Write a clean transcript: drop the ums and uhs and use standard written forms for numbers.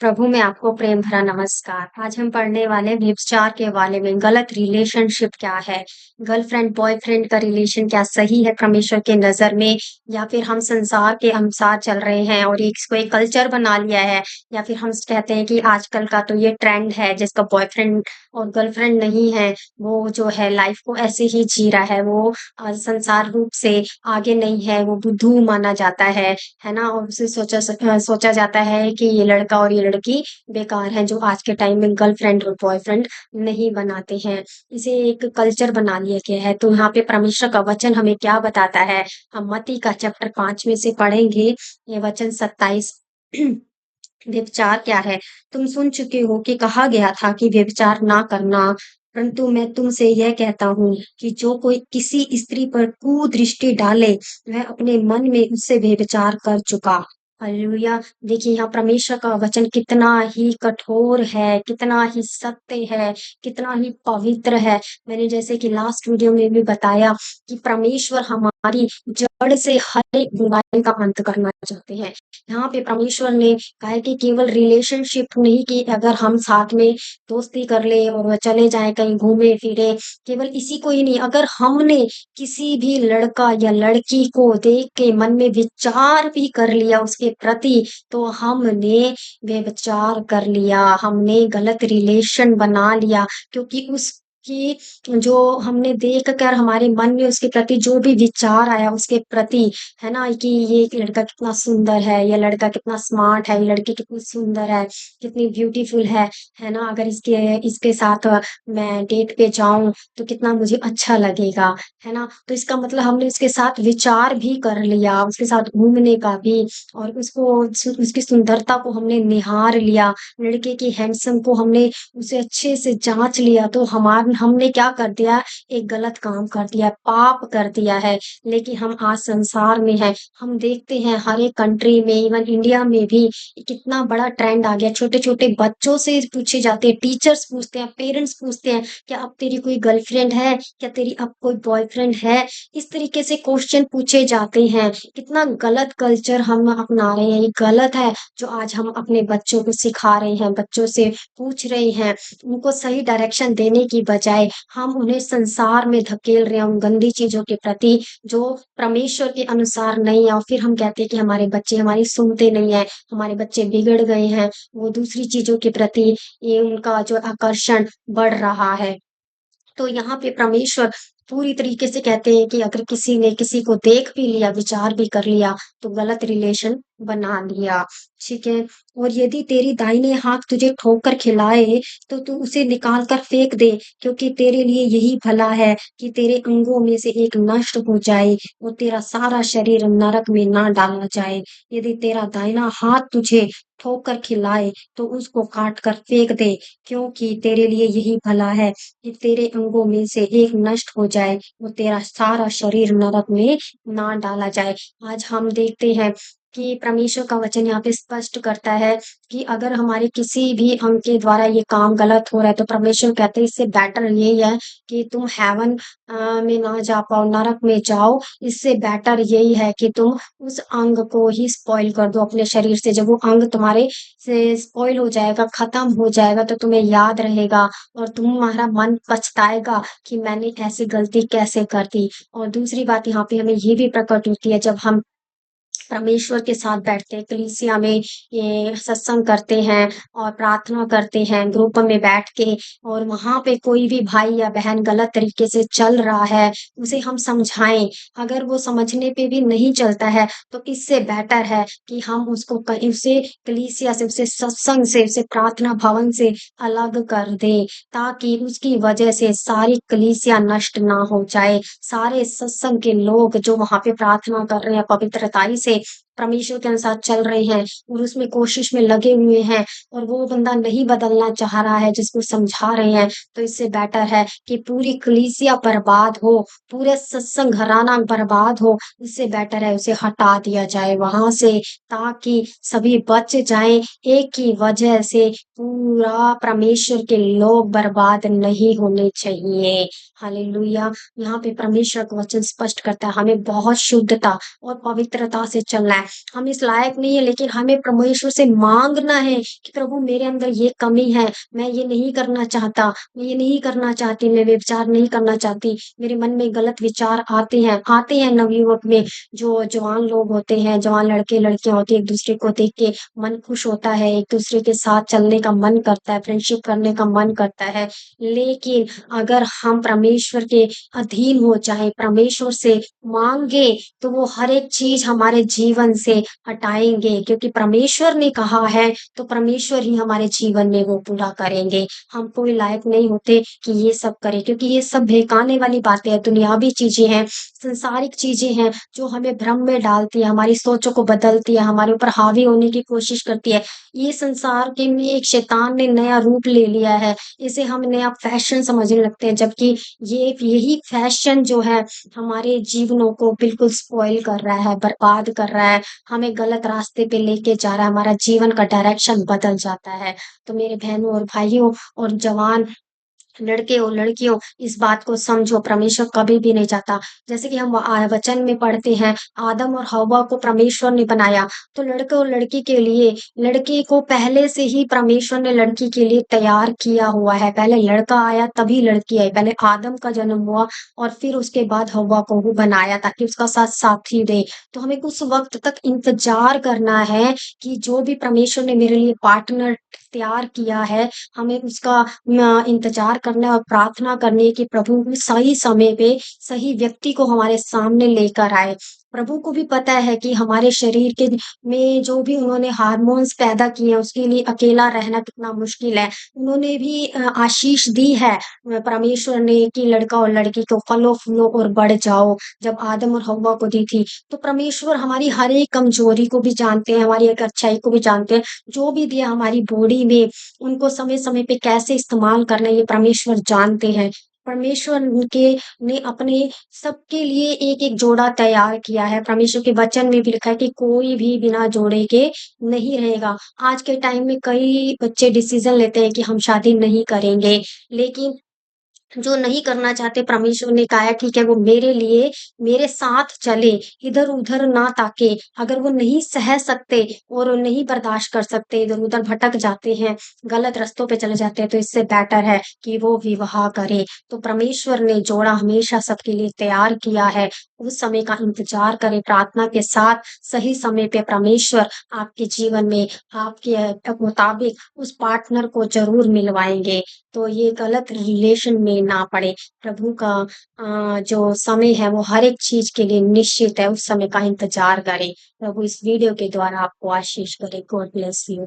प्रभु में आपको प्रेम भरा नमस्कार। आज हम पढ़ने वाले व्यभिचार के बारे में गलत रिलेशनशिप क्या है? गर्लफ्रेंड बॉयफ्रेंड का रिलेशन क्या सही है परमेश्वर के नज़र में या फिर हम संसार के अनुसार चल रहे हैं और इसको एक कल्चर बना लिया है या फिर हम कहते हैं कि आजकल का तो ये ट्रेंड है जिसका बॉयफ्रेंड और गर्लफ्रेंड नहीं है, वो जो है लाइफ को ऐसे ही जी रहा है, वो संसार रूप से आगे नहीं है, वो बुद्धू माना जाता है ना? और उसे सोचा जाता है कि ये लड़का और ये लड़की बेकार हैं, जो आज के टाइम में गर्लफ्रेंड और बॉयफ्रेंड नहीं बनाते हैं। इसे एक कल्चर बना लिया गया है। तो यहाँ पे परमेश्वर का वचन हमें क्या बताता है? हम मत्ती का चैप्टर 5 में से पढ़ेंगे, ये वचन 27 व्यभिचार क्या है? तुम सुन चुके हो कि कहा गया था कि व्यभिचार ना करना, परंतु मैं तुमसे यह कहता हूँ कि जो कोई किसी स्त्री पर कुदृष्टि डाले, वह अपने मन में उससे व्यभिचार कर चुका। हालेलुया! देखिए यहाँ परमेश्वर का वचन कितना ही कठोर है, कितना ही सत्य है, कितना ही पवित्र है। मैंने जैसे कि लास्ट वीडियो में भी बताया कि परमेश्वर हमारी जड़ से हर एक बुराई का अंत करना चाहते हैं। यहाँ पे परमेश्वर ने कहा है कि केवल रिलेशनशिप नहीं, कि अगर हम साथ में दोस्ती कर ले और चले जाएं कहीं घूमे फिरे, केवल इसी को ही नहीं, अगर हमने किसी भी लड़का या लड़की को देख के मन में विचार भी कर लिया उसके प्रति, तो हमने व्यभिचार कर लिया, हमने गलत रिलेशन बना लिया, क्योंकि उसकी जो हमने देख कर हमारे मन में उसके प्रति जो भी विचार आया उसके प्रति, है ना? कि ये लड़का कितना सुंदर है, ये लड़का कितना स्मार्ट है, ये लड़की कितनी सुंदर है, कितनी ब्यूटीफुल है ना? अगर इसके इसके साथ मैं डेट पे जाऊँ तो कितना मुझे अच्छा लगेगा, है ना? तो इसका मतलब हमने उसके साथ विचार भी कर लिया, उसके साथ घूमने का भी, और उसकी सुंदरता को हमने निहार लिया, लड़के की हैंडसम को हमने उसे अच्छे से जाँच लिया, तो हमने क्या कर दिया? एक गलत काम कर दिया, पाप कर दिया है। लेकिन हम आज संसार में हैं, हम देखते हैं हर एक कंट्री में, इवन इंडिया में भी कितना बड़ा ट्रेंड आ गया। छोटे-छोटे बच्चों से पूछे जाते हैं, टीचर्स पूछते हैं, पेरेंट्स पूछते हैं, क्या अब तेरी कोई गर्लफ्रेंड है? क्या तेरी अब कोई बॉयफ्रेंड है? इस तरीके से क्वेश्चन पूछे जाते हैं। कितना गलत कल्चर हम अपना रहे हैं, ये गलत है जो आज हम अपने बच्चों को सिखा रहे हैं, बच्चों से पूछ रहे हैं। उनको सही डायरेक्शन देने की बजाय हम उन्हें संसार में धकेल रहे हैं, उन गंदी चीज़ों के प्रति जो परमेश्वर के अनुसार नहीं है, और फिर हम कहते हैं कि हमारे बच्चे हमारी सुनते नहीं हैं, हमारे बच्चे बिगड़ गए हैं, वो दूसरी चीज़ों के प्रति ये उनका जो आकर्षण बढ़ रहा है। तो यहाँ पे परमेश्वर पूरी तरीके से कहते हैं कि अगर किसी ने किसी को देख भी लिया, विचार भी कर लिया, तो गलत रिलेशन बना लिया, ठीक है? और यदि तेरी दाहिने हाथ तुझे ठोकर खिलाए, तो तू उसे निकाल कर फेंक दे, क्योंकि तेरे लिए यही भला है कि तेरे अंगों में से एक नष्ट हो जाए और तेरा सारा शरीर नरक में ना डाला जाए। यदि तेरा दाहिना हाथ तुझे ठोकर खिलाए, तो उसको काट कर फेंक दे, क्योंकि तेरे लिए यही भला है कि तेरे अंगों में से एक नष्ट हो जाए और तेरा सारा शरीर नरक में ना डाला जाए। आज हम देखते हैं कि परमेश्वर का वचन यहाँ पे स्पष्ट करता है कि अगर हमारे किसी भी अंग के द्वारा ये काम गलत हो रहा है, तो परमेश्वर कहते हैं इससे बेटर यही है कि तुम हेवन में ना जा पाओ, नरक में जाओ। इससे बेटर यही है कि तुम उस अंग को ही स्पॉइल कर दो अपने शरीर से। जब वो अंग तुम्हारे से स्पॉइल हो जाएगा, खत्म हो जाएगा, तो तुम्हें याद रहेगा और तुम्हारा मन पछताएगा कि मैंने ऐसी गलती कैसे कर दी। और दूसरी बात यहाँ पे हमें ये भी प्रकट होती है, जब हम परमेश्वर के साथ बैठते हैं, कलीसिया में ये सत्संग करते हैं और प्रार्थना करते हैं ग्रुप में बैठ के, और वहाँ पे कोई भी भाई या बहन गलत तरीके से चल रहा है, उसे हम समझाएँ। अगर वो समझने पे भी नहीं चलता है, तो इससे बेटर है कि हम उसको कहीं उसे कलीसिया से, उसे सत्संग से, उसे प्रार्थना भवन से अलग कर दें, ताकि उसकी वजह से सारी कलीसिया नष्ट ना हो जाए। सारे सत्संग के लोग जो वहाँ पे प्रार्थना कर रहे हैं, पवित्रताई से परमेश्वर के अनुसार चल रहे हैं और उसमें कोशिश में लगे हुए हैं, और वो बंदा नहीं बदलना चाह रहा है जिसको समझा रहे हैं, तो इससे बेटर है कि पूरी कलीसिया बर्बाद हो, पूरे सत्संग घराना बर्बाद हो। इससे बेटर है उसे हटा दिया जाए वहाँ से, ताकि सभी बच जाएँ। एक ही वजह से पूरा परमेश्वर के लोग बर्बाद नहीं होने चाहिए। हालेलुया! यहाँ पे परमेश्वर का वचन स्पष्ट करता है, हमें बहुत शुद्धता और पवित्रता से चलना है। हम इस लायक नहीं है, लेकिन हमें परमेश्वर से माँगना है कि प्रभु मेरे अंदर ये कमी है, मैं ये नहीं करना चाहता, मैं ये नहीं करना चाहती, मैं व्यभिचार नहीं करना चाहती, मेरे मन में गलत विचार आते हैं नवयुवक में, जो जवान लोग होते हैं, जवान लड़के-लड़कियाँ होती हैं, एक-दूसरे को देख के मन खुश होता है, एक-दूसरे के साथ चलने का मन करता है, फ्रेंडशिप करने का मन करता है। लेकिन अगर हम परमेश्वर के अधीन हो जाएँ, परमेश्वर से माँगे, तो वो हर एक चीज़ हमारे जीवन से हटाएँगे, क्योंकि परमेश्वर ने कहा है, तो परमेश्वर ही हमारे जीवन में वो पूरा करेंगे। हम कोई लायक नहीं होते कि ये सब करें, क्योंकि ये सब बहकाने वाली बातें हैं, दुनियावी चीज़ें हैं, संसारिक चीज़ें हैं, जो हमें भ्रम में डालती है, हमारी सोचों को बदलती है, हमारे ऊपर हावी होने की कोशिश करती है। ये संसार के में एक शैतान ने नया रूप ले लिया है, इसे हम नया फैशन समझने लगते हैं, जबकि यही फैशन जो है हमारे जीवनों को बिल्कुल स्पॉइल कर रहा है, बर्बाद कर रहा है, हमें गलत रास्ते पे लेके जा रहा है, हमारा जीवन का डायरेक्शन बदल जाता है। तो मेरे बहनों और भाइयों और जवान लड़के हो, लड़कियों, इस बात को समझो, परमेश्वर कभी भी नहीं चाहता। जैसे कि हम वचन में पढ़ते हैं, आदम और हव्वा को परमेश्वर ने बनाया, तो लड़के और लड़की के लिए लड़के को पहले से ही परमेश्वर ने लड़की के लिए तैयार किया हुआ है। पहले लड़का आया तभी लड़की आई, पहले आदम का जन्म हुआ और फिर उसके बाद हव्वा को वो बनाया ताकि उसका साथ साथी दे। तो हमें उस वक़्त तक इंतज़ार करना है कि जो भी परमेश्वर ने मेरे लिए पार्टनर तैयार किया है, हमें उसका इंतज़ार करना है और प्रार्थना करनी है कि प्रभु भी सही समय पे सही व्यक्ति को हमारे सामने लेकर आए। प्रभु को भी पता है कि हमारे शरीर के में जो भी उन्होंने हार्मोन्स पैदा किए हैं, उसके लिए अकेला रहना कितना मुश्किल है। उन्होंने भी आशीष दी है परमेश्वर ने कि लड़का और लड़की को फलो-फूलो और बढ़ जाओ, जब आदम और हव्वा को दी थी। तो परमेश्वर हमारी हर एक कमज़ोरी को भी जानते हैं, हमारी एक अच्छाई को भी जानते हैं, जो भी दिया हमारी बॉडी में उनको समय-समय पे कैसे इस्तेमाल करना है ये परमेश्वर जानते हैं। परमेश्वर उनके ने अपने सबके लिए एक-एक जोड़ा तैयार किया है। परमेश्वर के वचन में भी लिखा है कि कोई भी बिना जोड़े के नहीं रहेगा। आज के टाइम में कई बच्चे डिसीज़न लेते हैं कि हम शादी नहीं करेंगे, लेकिन जो नहीं करना चाहते परमेश्वर ने कहा है ठीक है वो मेरे लिए मेरे साथ चले, इधर-उधर ना ताके। अगर वो नहीं सह सकते और नहीं बर्दाश्त कर सकते, इधर-उधर भटक जाते हैं, गलत रास्तों पे चले जाते हैं, तो इससे बेटर है कि वो विवाह करें। तो परमेश्वर ने जोड़ा हमेशा सबके लिए तैयार किया है। उस समय का इंतज़ार करें प्रार्थना के साथ, सही समय पे परमेश्वर आपके जीवन में आपके मुताबिक उस पार्टनर को ज़रूर मिलवाएँगे। तो ये गलत रिलेशन में ना पड़े। प्रभु का जो समय है वो हर एक चीज़ के लिए निश्चित है, उस समय का इंतज़ार करें। प्रभु इस वीडियो के द्वारा आपको आशीष करे। God bless you.